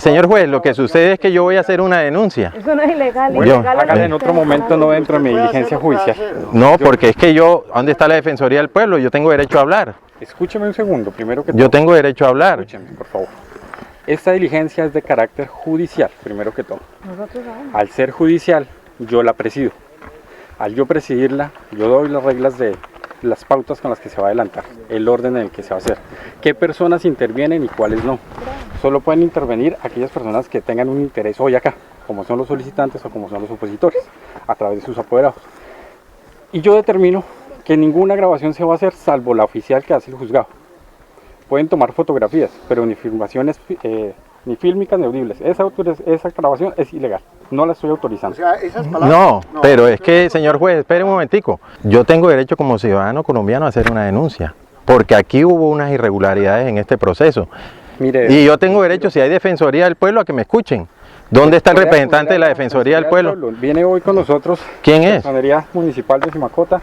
Señor juez, lo que sucede es que yo voy a hacer una denuncia. Eso no es ilegal. Bueno, ilegal Hágale en otro momento, no dentro de mi diligencia judicial. No, porque es que ¿dónde está la Defensoría del Pueblo? Yo tengo derecho a hablar. Escúcheme un segundo, primero que todo. Yo tengo derecho a hablar. Escúcheme, por favor. Esta diligencia es de carácter judicial, primero que todo. Nosotros sabemos. Al ser judicial, yo la presido. Al yo presidirla, yo doy las reglas de las pautas con las que se va a adelantar, el orden en el que se va a hacer, qué personas intervienen y cuáles no. Solo pueden intervenir aquellas personas que tengan un interés hoy acá, como son los solicitantes o como son los opositores, a través de sus apoderados. Y yo determino que ninguna grabación se va a hacer salvo la oficial que hace el juzgado. Pueden tomar fotografías, pero ni filmaciones, ni fílmicas ni audibles. Esa grabación es ilegal, no la estoy autorizando. O sea, esas palabras... No, pero es que, señor juez, espere un momentico. Yo tengo derecho como ciudadano colombiano a hacer una denuncia, porque aquí hubo unas irregularidades en este proceso. Mire, Y yo tengo derecho, si hay Defensoría del Pueblo, a que me escuchen. ¿Dónde está el representante de la Defensoría del Pueblo? Viene hoy con nosotros. ¿Quién es? Personería Municipal de Simacota,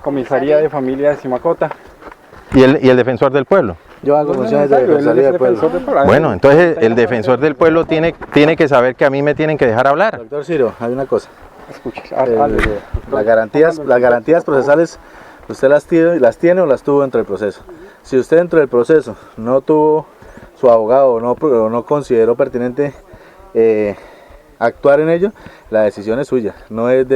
Comisaría de Familia de Simacota. ¿Y el Defensor del Pueblo? Yo hago funciones de Defensoría del Pueblo. Bueno, entonces el Defensor del Pueblo tiene que saber que a mí me tienen que dejar hablar. Doctor Ciro, hay una cosa. Escuche, Las garantías procesales, ¿usted las tiene o las tuvo dentro del proceso? Si usted dentro del proceso no tuvo su abogado o no consideró pertinente actuar en ello, la decisión es suya, no es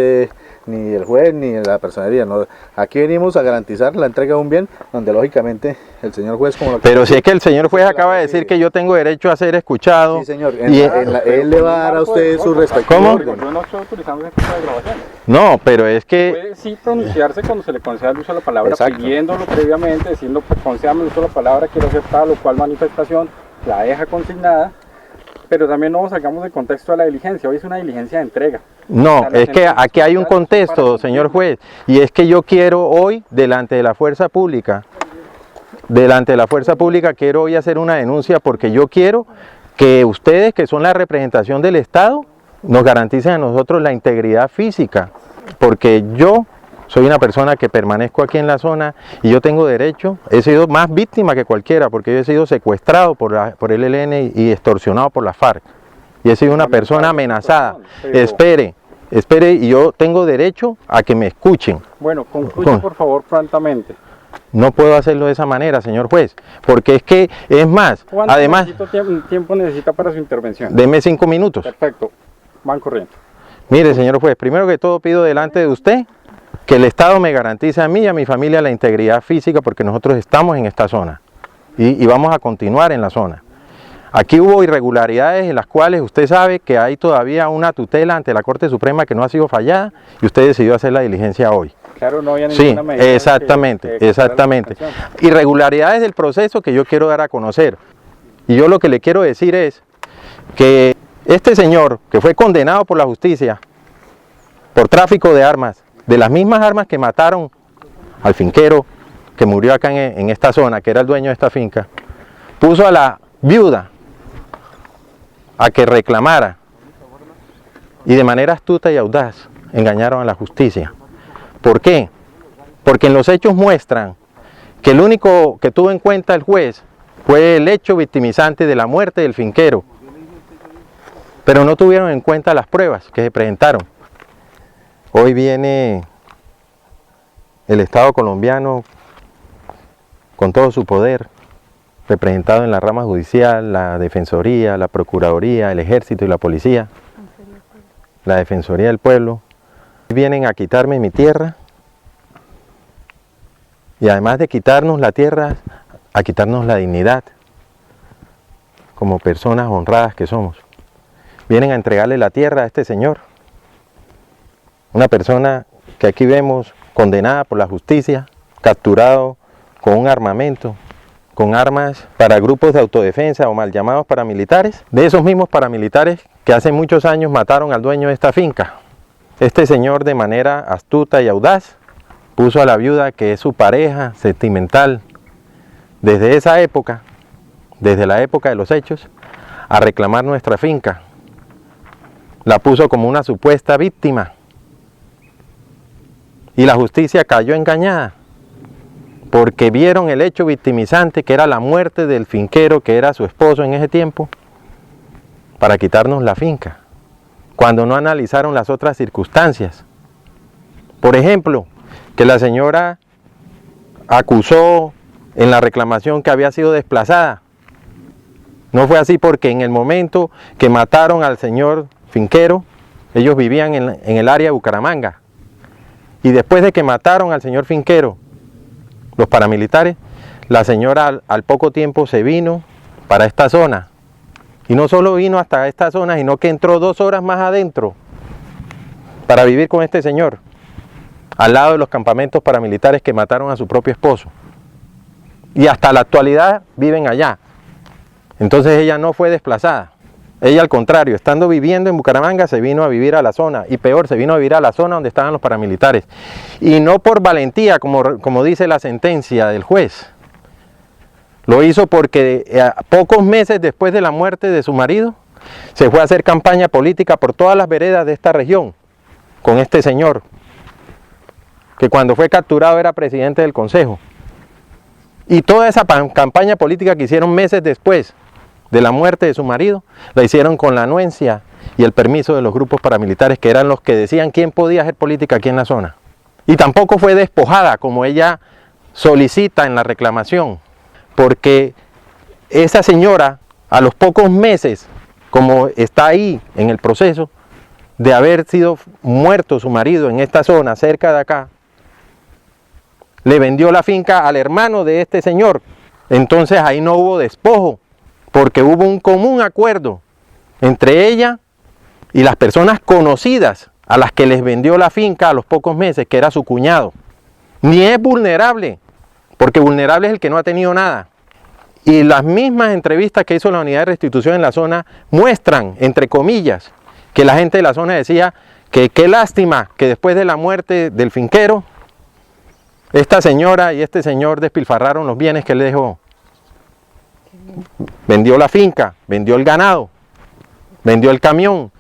ni del juez ni de la personería. No. Aquí venimos a garantizar la entrega de un bien donde lógicamente el señor juez como lo que... Pero si es que el señor juez acaba de decir que yo tengo derecho a ser escuchado. Sí, señor, Y él le va a dar a usted su respectivo ¿Cómo? orden. Yo no estoy autorizando ese tipo de grabaciones. No, pero es que... Puede sí pronunciarse cuando se le conceda el uso de la palabra, Exacto. pidiéndolo previamente, diciendo, pues concédame el uso de la palabra, quiero hacer tal o cual manifestación, la deja consignada, pero también no sacamos del contexto de la diligencia. Hoy es una diligencia de entrega. No, es que aquí hay un contexto, señor juez, y es que yo quiero hoy, delante de la fuerza pública, quiero hoy hacer una denuncia porque yo quiero que ustedes, que son la representación del Estado, nos garanticen a nosotros la integridad física, porque yo soy una persona que permanezco aquí en la zona y yo tengo derecho, he sido más víctima que cualquiera, porque yo he sido secuestrado por el ELN y extorsionado por la FARC, y he sido una persona amenazada. Espere, y yo tengo derecho a que me escuchen. Bueno, concluya por favor prontamente. No puedo hacerlo de esa manera, señor juez, porque es que, es más, ¿Cuánto además, tiempo necesita para su intervención? deme 5 minutos. Perfecto, van corriendo. Mire, señor juez, primero que todo pido delante de usted que el Estado me garantice a mí y a mi familia la integridad física, porque nosotros estamos en esta zona y vamos a continuar en la zona. Aquí hubo irregularidades en las cuales usted sabe que hay todavía una tutela ante la Corte Suprema que no ha sido fallada y usted decidió hacer la diligencia hoy. Claro, no había Sí, ninguna medida. exactamente. Irregularidades del proceso que yo quiero dar a conocer. Y yo lo que le quiero decir es que este señor, que fue condenado por la justicia por tráfico de armas, de las mismas armas que mataron al finquero que murió acá en esta zona, que era el dueño de esta finca, puso a la viuda a que reclamara, y de manera astuta y audaz engañaron a la justicia. ¿Por qué? Porque en los hechos muestran que el único que tuvo en cuenta el juez fue el hecho victimizante de la muerte del finquero, pero no tuvieron en cuenta las pruebas que se presentaron. Hoy viene el Estado colombiano con todo su poder, representado en la rama judicial, la Defensoría, la Procuraduría, el Ejército y la Policía, la Defensoría del Pueblo. Vienen a quitarme mi tierra y además de quitarnos la tierra, a quitarnos la dignidad como personas honradas que somos. Vienen a entregarle la tierra a este señor, una persona que aquí vemos condenada por la justicia, capturado con un armamento, con armas para grupos de autodefensa o mal llamados paramilitares, de esos mismos paramilitares que hace muchos años mataron al dueño de esta finca. Este señor, de manera astuta y audaz, puso a la viuda, que es su pareja sentimental, desde esa época, desde la época de los hechos, a reclamar nuestra finca. La puso como una supuesta víctima. Y la justicia cayó engañada, porque vieron el hecho victimizante, que era la muerte del finquero, que era su esposo en ese tiempo, para quitarnos la finca, cuando no analizaron las otras circunstancias. Por ejemplo, que la señora acusó en la reclamación que había sido desplazada. No fue así, porque en el momento que mataron al señor finquero, ellos vivían en el área de Bucaramanga. Y después de que mataron al señor finquero, los paramilitares, la señora al poco tiempo se vino para esta zona. Y no solo vino hasta esta zona, sino que entró 2 horas más adentro para vivir con este señor, al lado de los campamentos paramilitares que mataron a su propio esposo. Y hasta la actualidad viven allá. Entonces ella no fue desplazada. Ella, al contrario, estando viviendo en Bucaramanga, se vino a vivir a la zona, y peor, se vino a vivir a la zona donde estaban los paramilitares. Y no por valentía, como dice la sentencia del juez. Lo hizo porque pocos meses después de la muerte de su marido, se fue a hacer campaña política por todas las veredas de esta región, con este señor, que cuando fue capturado era presidente del consejo. Y toda esa campaña política que hicieron meses después de la muerte de su marido, la hicieron con la anuencia y el permiso de los grupos paramilitares, que eran los que decían quién podía hacer política aquí en la zona. Y tampoco fue despojada, como ella solicita en la reclamación, porque esa señora, a los pocos meses, como está ahí en el proceso, de haber sido muerto su marido en esta zona, cerca de acá, le vendió la finca al hermano de este señor. Entonces ahí no hubo despojo, porque hubo un común acuerdo entre ella y las personas conocidas a las que les vendió la finca a los pocos meses, que era su cuñado. Ni es vulnerable, porque vulnerable es el que no ha tenido nada. Y las mismas entrevistas que hizo la unidad de restitución en la zona muestran, entre comillas, que la gente de la zona decía que qué lástima que después de la muerte del finquero, esta señora y este señor despilfarraron los bienes que le dejó. Vendió la finca, vendió el ganado, vendió el camión,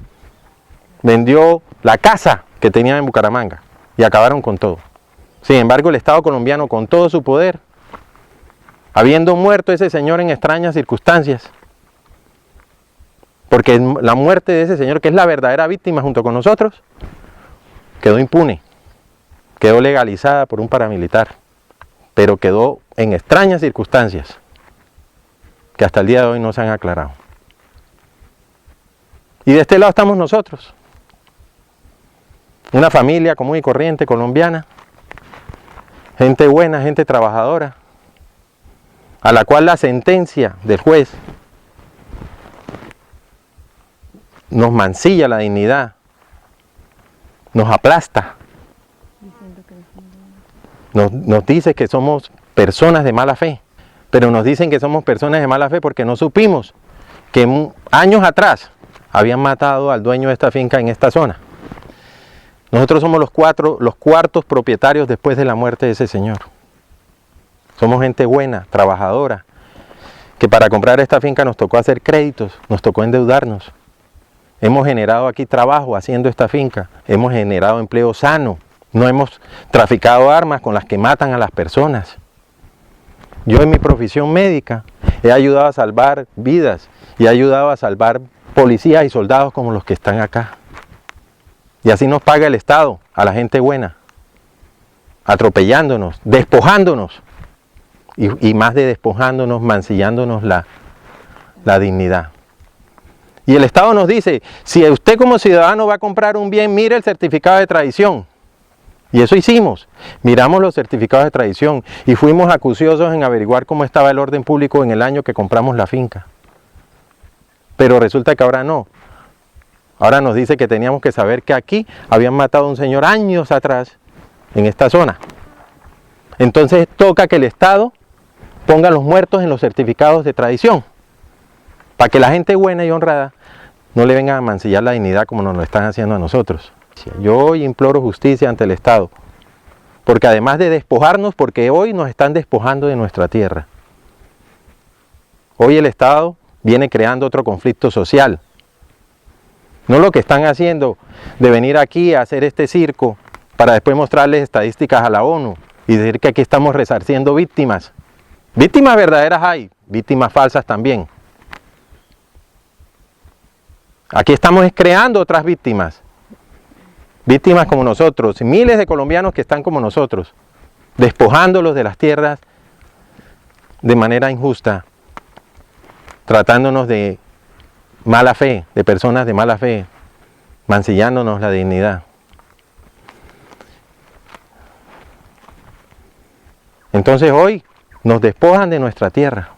vendió la casa que tenían en Bucaramanga y acabaron con todo. Sin embargo, el Estado colombiano, con todo su poder, habiendo muerto ese señor en extrañas circunstancias, porque la muerte de ese señor, que es la verdadera víctima junto con nosotros, quedó impune, quedó legalizada por un paramilitar, pero quedó en extrañas circunstancias que hasta el día de hoy no se han aclarado. Y de este lado estamos nosotros, una familia común y corriente colombiana, gente buena, gente trabajadora, a la cual la sentencia del juez nos mancilla la dignidad, nos aplasta, nos dice que somos personas de mala fe, pero nos dicen que somos personas de mala fe porque no supimos que años atrás habían matado al dueño de esta finca en esta zona. Nosotros somos los cuartos propietarios después de la muerte de ese señor. Somos gente buena, trabajadora, que para comprar esta finca nos tocó hacer créditos, nos tocó endeudarnos. Hemos generado aquí trabajo haciendo esta finca, hemos generado empleo sano, no hemos traficado armas con las que matan a las personas. Yo en mi profesión médica he ayudado a salvar vidas y he ayudado a salvar policías y soldados como los que están acá. Y así nos paga el Estado a la gente buena, atropellándonos, despojándonos. Y más de despojándonos, mancillándonos la dignidad. Y el Estado nos dice, si usted como ciudadano va a comprar un bien, mire el certificado de tradición. Y eso hicimos, miramos los certificados de tradición y fuimos acuciosos en averiguar cómo estaba el orden público en el año que compramos la finca. Pero resulta que ahora no. Ahora nos dice que teníamos que saber que aquí habían matado a un señor años atrás en esta zona. Entonces toca que el Estado ponga los muertos en los certificados de tradición, para que la gente buena y honrada no le venga a mancillar la dignidad como nos lo están haciendo a nosotros. Yo hoy imploro justicia ante el Estado, porque además de despojarnos, porque hoy nos están despojando de nuestra tierra. Hoy el Estado viene creando otro conflicto social. No lo que están haciendo de venir aquí a hacer este circo para después mostrarles estadísticas a la ONU y decir que aquí estamos resarciendo víctimas. Víctimas verdaderas hay, víctimas falsas también. Aquí estamos creando otras víctimas. Víctimas como nosotros, miles de colombianos que están como nosotros, despojándolos de las tierras de manera injusta, tratándonos de mala fe, de personas de mala fe, mancillándonos la dignidad. Entonces hoy nos despojan de nuestra tierra.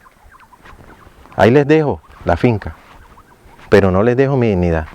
Ahí les dejo la finca, pero no les dejo mi dignidad.